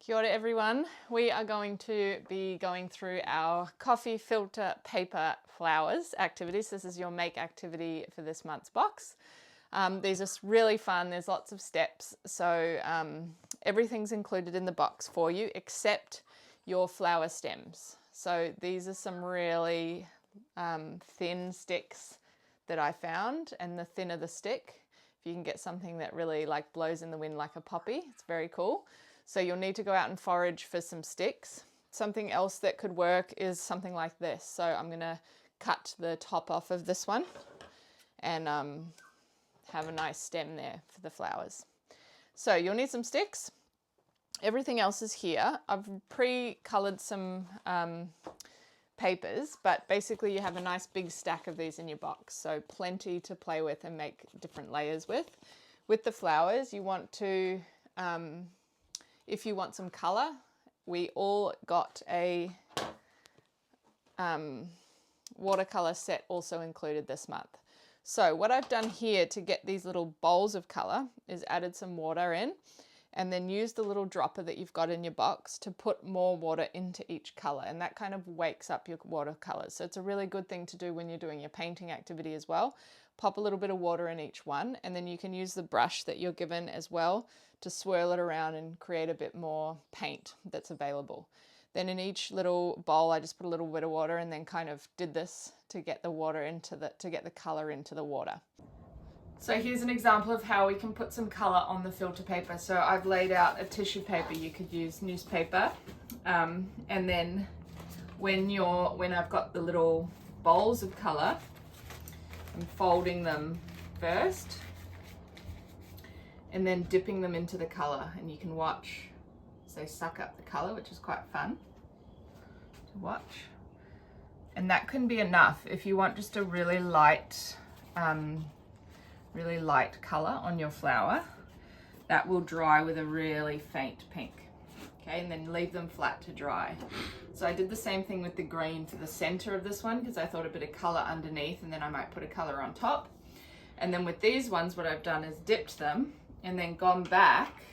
Kia ora everyone. We are going to be going through our coffee filter paper flowers activities. This is your make activity for this month's box. These are really fun. There's lots of steps. So everything's included in the box for you except your flower stems. So these are some really thin sticks that I found, and the thinner the stick, if you can get something that really like blows in the wind like a poppy, it's very cool. So you'll need to go out and forage for some sticks. Something else that could work is something like this. So I'm going to cut the top off of this one and have a nice stem there for the flowers. So you'll need some sticks. Everything else is here. I've pre-colored some papers, but basically you have a nice big stack of these in your box. So plenty to play with and make different layers with. With the flowers, you want to... if you want some colour, we all got a watercolour set also included this month. So what I've done here to get these little bowls of colour is added some water in and then use the little dropper that you've got in your box to put more water into each colour, and that kind of wakes up your watercolours. So it's a really good thing to do when you're doing your painting activity as well. Pop a little bit of water in each one, and then you can use the brush that you're given as well to swirl it around and create a bit more paint that's available. Then in each little bowl I just put a little bit of water and then kind of did this to get the water into to get the colour into the water. So here's an example of how we can put some colour on the filter paper. So I've laid out a tissue paper. You could use newspaper, and then when I've got the little bowls of colour, I'm folding them first and then dipping them into the colour, and you can watch as they suck up the colour, which is quite fun to watch. And that can be enough if you want just a really light colour on your flower. That will dry with a really faint pink. Okay, and then leave them flat to dry. So I did the same thing with the green for the center of this one because I thought a bit of color underneath and then I might put a color on top. And then with these ones, what I've done is dipped them and then gone back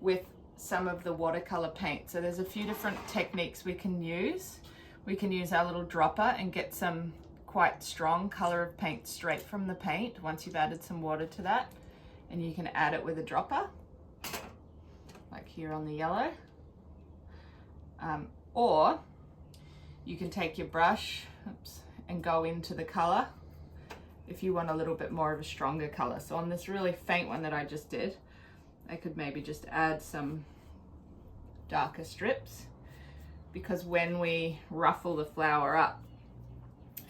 with some of the watercolor paint. So there's a few different techniques we can use. We can use our little dropper and get some quite strong color of paint straight from the paint once you've added some water to that. And you can add it with a dropper, like here on the yellow. Or you can take your brush and go into the color if you want a little bit more of a stronger color. So on this really faint one that I just did, I could maybe just add some darker strips, because when we ruffle the flower up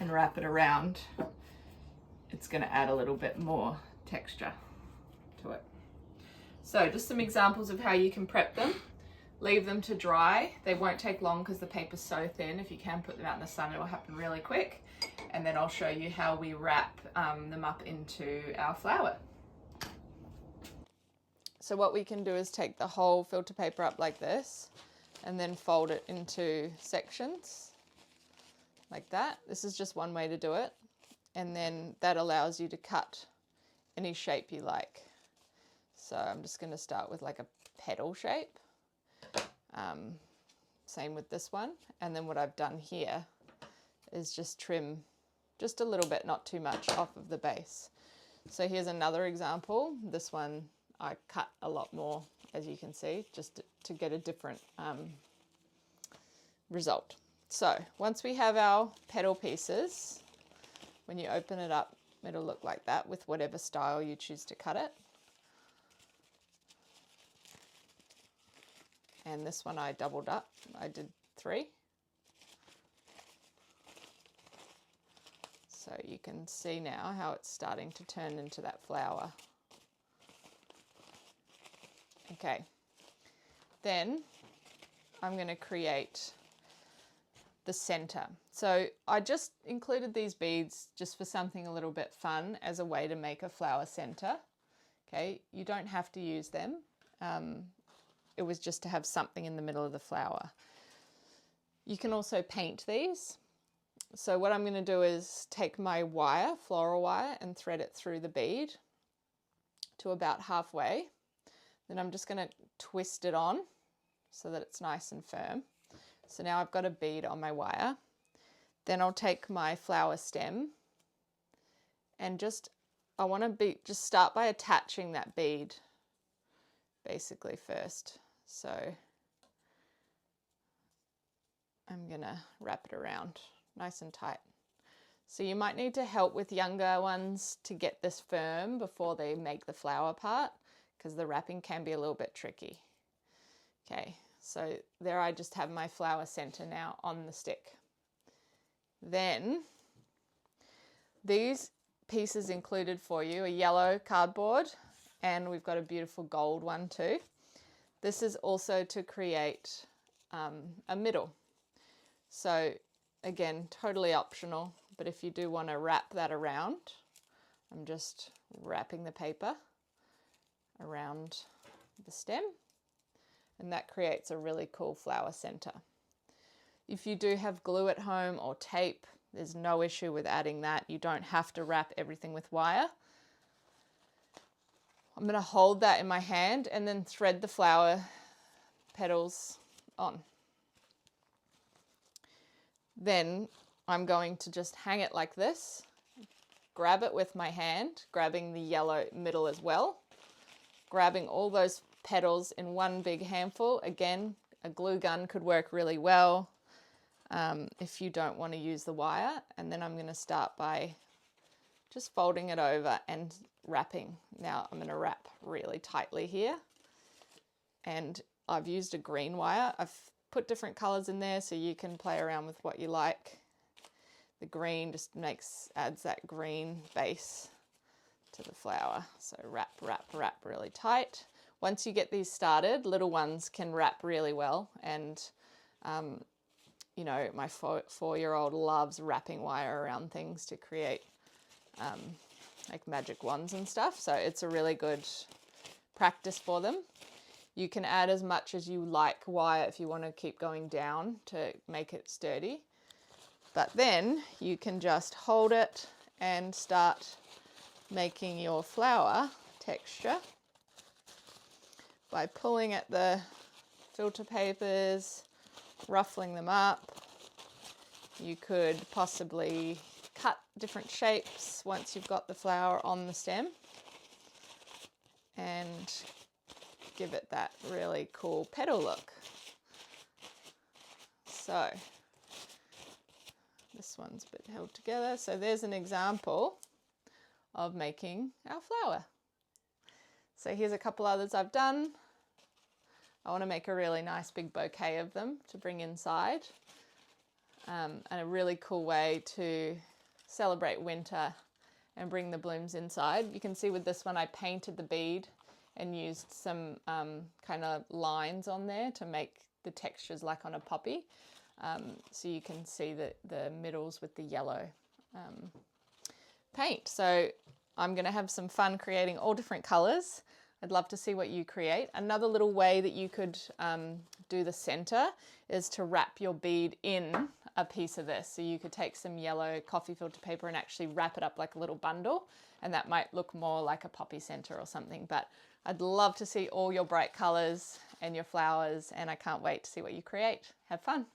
and wrap it around, it's going to add a little bit more texture to it. So just some examples of how you can prep them. Leave them to dry. They won't take long because the paper's so thin. If you can put them out in the sun, it will happen really quick. And then I'll show you how we wrap them up into our flower. So what we can do is take the whole filter paper up like this and then fold it into sections like that. This is just one way to do it. And then that allows you to cut any shape you like. So I'm just going to start with like a petal shape. Same with this one. And then what I've done here is just trim just a little bit, not too much, off of the base. So here's another example. This one I cut a lot more, as you can see, just to get a different result. So once we have our petal pieces, when you open it up, it'll look like that with whatever style you choose to cut it. And this one I doubled up. I did 3. So you can see now how it's starting to turn into that flower. Okay. Then I'm going to create the center. So I just included these beads just for something a little bit fun as a way to make a flower center. Okay, you don't have to use them. It was just to have something in the middle of the flower. You can also paint these. So what I'm going to do is take my wire, floral wire, and thread it through the bead to about halfway. Then I'm just going to twist it on so that it's nice and firm. So now I've got a bead on my wire. Then I'll take my flower stem and I want to just start by attaching that bead basically first. So I'm gonna wrap it around nice and tight. So you might need to help with younger ones to get this firm before they make the flower part, because the wrapping can be a little bit tricky. Okay, so there I just have my flower center now on the stick. Then these pieces included for you a yellow cardboard, and we've got a beautiful gold one too. This is also to create a middle. So again, totally optional, but if you do want to wrap that around, I'm just wrapping the paper around the stem, and that creates a really cool flower center. If you do have glue at home or tape, there's no issue with adding that. You don't have to wrap everything with wire. I'm going to hold that in my hand and then thread the flower petals on. Then I'm going to just hang it like this, grab it with my hand, grabbing the yellow middle as well, grabbing all those petals in one big handful. Again, a glue gun could work really well if you don't want to use the wire. And then I'm going to start by just folding it over and wrapping. Now I'm going to wrap really tightly here, and I've used a green wire. I've put different colors in there so you can play around with what you like. The green just adds that green base to the flower. So wrap, wrap, wrap really tight. Once you get these started, little ones can wrap really well, and you know, my four-year-old loves wrapping wire around things to create like magic wands and stuff. So it's a really good practice for them. You can add as much as you like wire if you want to keep going down to make it sturdy. But then you can just hold it and start making your flower texture by pulling at the filter papers, ruffling them up. You could possibly cut different shapes once you've got the flower on the stem and give it that really cool petal look. So this one's a bit held together. So there's an example of making our flower. So here's a couple others I've done. I want to make a really nice big bouquet of them to bring inside. And a really cool way to celebrate winter and bring the blooms inside. You can see with this one I painted the bead and used some kind of lines on there to make the textures like on a poppy. So you can see the middles with the yellow paint. So I'm going to have some fun creating all different colors. I'd love to see what you create. Another little way that you could do the center is to wrap your bead in a piece of this. So you could take some yellow coffee filter paper and actually wrap it up like a little bundle, and that might look more like a poppy center or something. But I'd love to see all your bright colors and your flowers, and I can't wait to see what you create. Have fun.